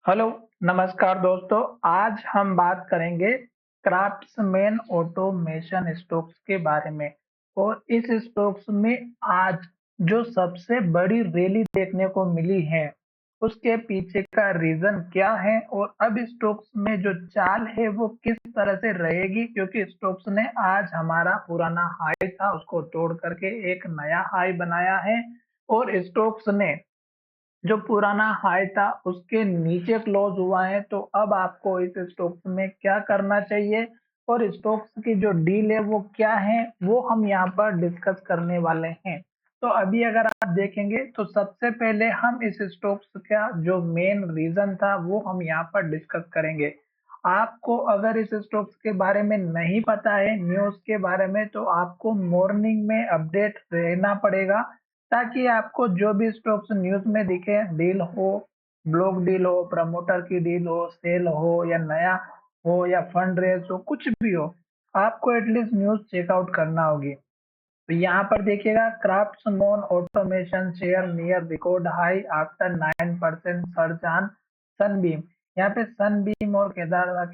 Hello, नमस्कार दोस्तों। आज हम बात करेंगे क्राफ्ट्समैन ऑटोमेशन स्टोक्स के बारे में। और इस स्टोक्स में आज जो सबसे बड़ी रैली देखने को मिली है, उसके पीछे का रीज़न क्या है और अब स्टोक्स में जो चाल है वो किस तरह से रहेगी, क्योंकि स्टोक्स ने आज हमारा पुराना हाई था उसको तोड़ करके एक नया हाई बनाया है। और स्टोक्स ने जो पुराना हाई था उसके नीचे क्लोज हुआ है, तो अब आपको इस स्टॉक्स में क्या करना चाहिए और स्टॉक्स की जो डील है वो क्या है, वो हम यहाँ पर डिस्कस करने वाले हैं। तो अभी अगर आप देखेंगे तो सबसे पहले हम इस स्टॉक्स का जो मेन रीजन था वो हम यहाँ पर डिस्कस करेंगे। आपको अगर इस स्टॉक्स के बारे में नहीं पता है, न्यूज़ के बारे में, तो आपको मॉर्निंग में अपडेट रहना पड़ेगा, ताकि आपको जो भी स्टॉक्स न्यूज़ में दिखे, डील हो, ब्लॉक डील हो, प्रमोटर की डील हो, सेल हो या नया हो या फंड रेज हो, कुछ भी हो, आपको एटलीस्ट न्यूज़ चेकआउट करना होगी। तो यहाँ पर देखिएगा, craftsman automation share near record high after 9% surge on Sunbeam. यहाँ पे सनबीम और केदारा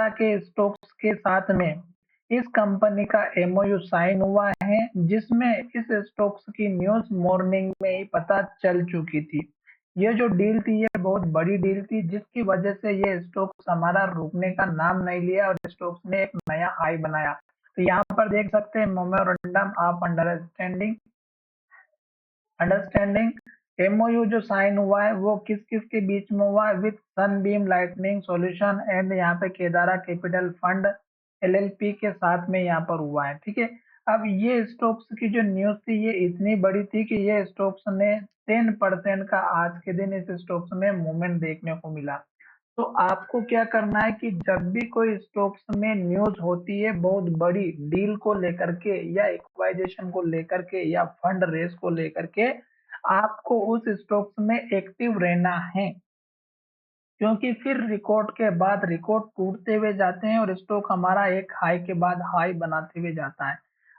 के स्टॉक्स के साथ में इस कंपनी का एमओयू साइन हुआ है, जिसमें इस स्टॉक्स की न्यूज़ मॉर्निंग में ही पता चल चुकी थी। ये जो डील थी ये बहुत बड़ी डील थी, जिसकी वजह से ये स्टॉक्स हमारा रुकने का नाम नहीं लिया और स्टॉक्स ने एक नया हाई बनाया। तो यहाँ पर देख सकते हैं, memorandum of understanding understanding MOU जो साइन हुआ है वो किस किस के बीच में हुआ है, with Sunbeam lightning solution and यहाँ पे केदारा कैपिटल फंड एलएलपी के साथ में यहाँ पर हुआ है। ठीक है, अब ये स्टॉक्स की जो न्यूज थी ये इतनी बड़ी थी कि ये स्टॉक्स ने 10% का आज के दिन इस स्टॉक्स में मूवमेंट देखने को मिला। तो आपको क्या करना है कि जब भी कोई स्टॉक्स में न्यूज होती है बहुत बड़ी डील को लेकर के या इक्वाइजेशन को लेकर के या फंड रेस को लेकर के, आपको उस स्टॉक्स में एक्टिव रहना है, क्योंकि फिर रिकॉर्ड के बाद रिकॉर्ड टूटते हुए जाते हैं और स्टॉक हमारा एक हाई के बाद हाई बनाते हुए जाता है।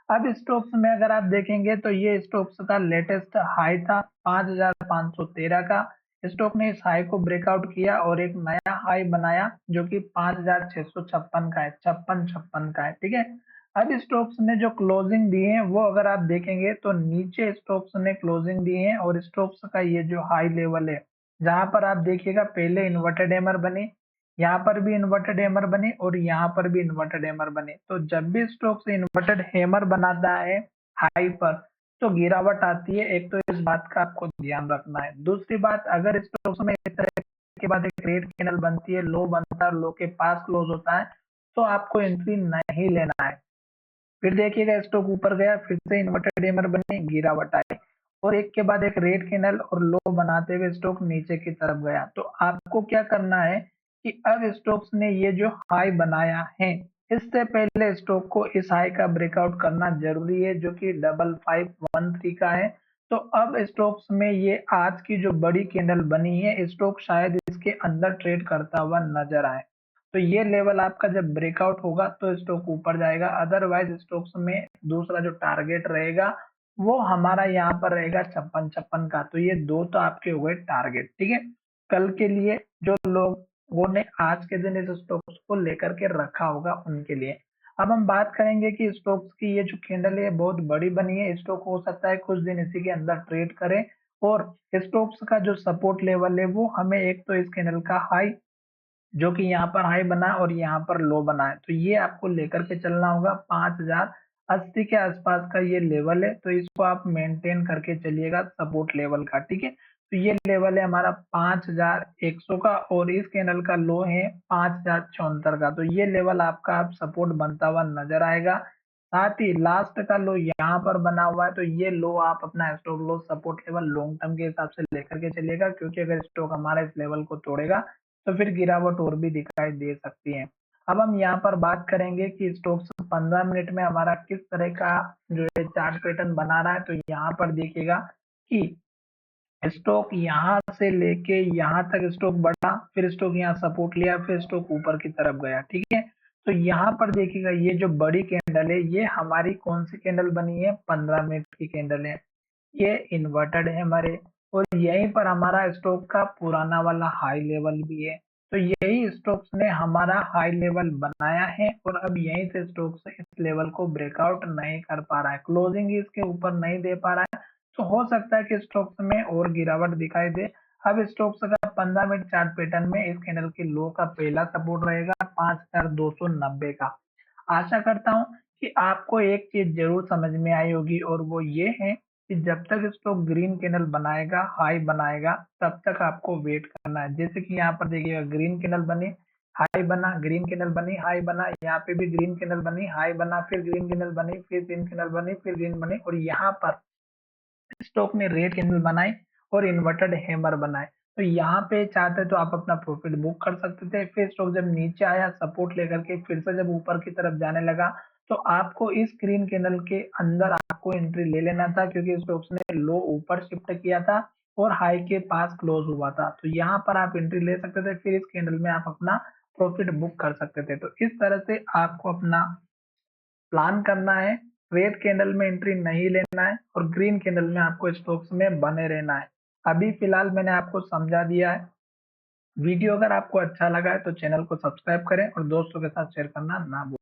अब स्टॉक्स में अगर आप देखेंगे तो ये स्टॉक्स का लेटेस्ट हाई था 5,513 का। स्टॉक ने इस हाई को ब्रेकआउट किया और एक नया हाई बनाया जो कि 5,656 का है, छप्पन छप्पन का है। ठीक है, अब स्टॉक्स ने जो क्लोजिंग दी है वो अगर आप देखेंगे तो नीचे स्टॉक्स ने क्लोजिंग दी है और स्टॉक्स का ये जो हाई लेवल है, जहाँ पर आप देखिएगा पहले इन्वर्टेड हैमर बने, यहाँ पर भी इन्वर्टेड हैमर बने और यहाँ पर भी इन्वर्टेड हैमर बने। तो जब भी स्टॉक्स इन्वर्टेड हैमर बनाता है हाई पर, तो गिरावट आती है। एक तो इस बात का आपको ध्यान रखना है। दूसरी बात, अगर स्टॉक्स में इस तरह के बाद एक रेड कैंडल बनती है, लो बनता है, लो के पास क्लोज होता है, तो आपको एंट्री नहीं लेना है। फिर देखिएगा स्टॉक ऊपर गया, फिर से इन्वर्टेड हैमर बने, गिरावट आई और एक के बाद एक रेड कैंडल और लो बनाते हुए स्टॉक नीचे की तरफ गया। तो आपको क्या करना है कि अब स्टॉक्स ने ये जो हाई बनाया है, इससे पहले स्टॉक को इस हाई का ब्रेकआउट करना जरूरी है, जो कि 5513 का है। तो अब स्टॉक्स में ये आज की जो बड़ी कैंडल बनी है, स्टॉक शायद इसके अंदर ट्रेड करता हुआ नजर आए। तो ये लेवल आपका जब ब्रेकआउट होगा तो स्टॉक ऊपर जाएगा, अदरवाइज स्टॉक्स में दूसरा जो टारगेट रहेगा वो हमारा यहाँ पर रहेगा छप्पन छप्पन का। तो ये दो तो आपके हो गए टारगेट। ठीक है, कल के लिए जो लोगों ने आज के दिन इस स्टॉक्स को लेकर के रखा होगा उनके लिए। अब हम बात करेंगे कि स्टॉक्स की ये जो कैंडल है बहुत बड़ी बनी है, स्टॉक हो सकता है कुछ दिन इसी के अंदर ट्रेड करे और स्टॉक्स का जो सपोर्ट लेवल है वो हमें एक तो इस कैंडल का हाई जो कि यहाँ पर हाई बना और यहाँ पर लो बना है, तो ये आपको लेकर के चलना होगा। 5,080 के आसपास का ये लेवल है, तो इसको आप मेंटेन करके चलिएगा सपोर्ट लेवल का। ठीक है, तो ये लेवल है हमारा 5,100 का और इस कैंडल का लो है 5,074 का। तो ये लेवल आपका आप सपोर्ट बनता हुआ नजर आएगा। साथ ही लास्ट का लो यहाँ पर बना हुआ है, तो ये लो आप अपना स्टॉप लो सपोर्ट लेवल लॉन्ग टर्म के हिसाब से लेकर के चलिएगा, क्योंकि अगर स्टॉक हमारा इस लेवल को तोड़ेगा तो फिर गिरावट और भी दिखाई दे सकती है। अब हम यहाँ पर बात करेंगे कि स्टॉक्स 15 मिनट में हमारा किस तरह का जो है चार्ट पैटर्न बना रहा है। तो यहाँ पर देखिएगा कि स्टॉक यहाँ से लेके यहाँ तक स्टॉक बढ़ा, फिर स्टॉक यहाँ सपोर्ट लिया, फिर स्टॉक ऊपर की तरफ गया। ठीक है, तो यहाँ पर देखिएगा ये जो बड़ी कैंडल है ये हमारी कौन सी कैंडल बनी है, 15 मिनट की कैंडल है। ये इन्वर्टेड है हमारे, और यहीं पर हमारा स्टॉक का पुराना वाला हाई लेवल भी है। तो यही स्टॉक्स ने हमारा हाई लेवल बनाया है और अब यहीं से स्टॉक्स इस लेवल को ब्रेकआउट नहीं कर पा रहा है, क्लोजिंग इसके ऊपर नहीं दे पा रहा है। तो हो सकता है कि स्टॉक्स में और गिरावट दिखाई दे। अब स्टॉक्स का 15 मिनट चार्ट पैटर्न में इस कैंडल के लो का पहला सपोर्ट रहेगा 5290 का। आशा करता हूँ कि आपको एक चीज जरूर समझ में आई होगी और वो ये है कि जब तक स्टॉक ग्रीन कैंडल बनाएगा, हाई बनाएगा, तब तक आपको वेट करना है। जैसे कि यहाँ पर देखिएगा ग्रीन कैंडल बनी, हाई बना, ग्रीन कैंडल बनी, हाई बना, यहाँ पे भी ग्रीन कैंडल बनी, हाई बना, फिर ग्रीन कैंडल बनी, फिर ग्रीन कैंडल बनी, फिर ग्रीन बनी और यहाँ पर स्टॉक ने रेड कैंडल बनाई और इन्वर्टेड हैमर बनाए। तो यहाँ पे चाहते तो आप अपना प्रॉफिट बुक कर सकते थे। फिर स्टॉक जब नीचे आया सपोर्ट लेकर के फिर से जब ऊपर की तरफ जाने लगा, तो आपको इस ग्रीन कैंडल के अंदर आपको एंट्री ले लेना था, क्योंकि स्टॉक्स ने लो ऊपर शिफ्ट किया था और हाई के पास क्लोज हुआ था। तो यहाँ पर आप एंट्री ले सकते थे, फिर इस कैंडल में आप अपना प्रॉफिट बुक कर सकते थे। तो इस तरह से आपको अपना प्लान करना है। रेड कैंडल में एंट्री नहीं लेना है और ग्रीन कैंडल में आपको स्टॉक्स में बने रहना है। अभी फिलहाल मैंने आपको समझा दिया है। वीडियो अगर आपको अच्छा लगा है तो चैनल को सब्सक्राइब करें और दोस्तों के साथ शेयर करना ना भूलें।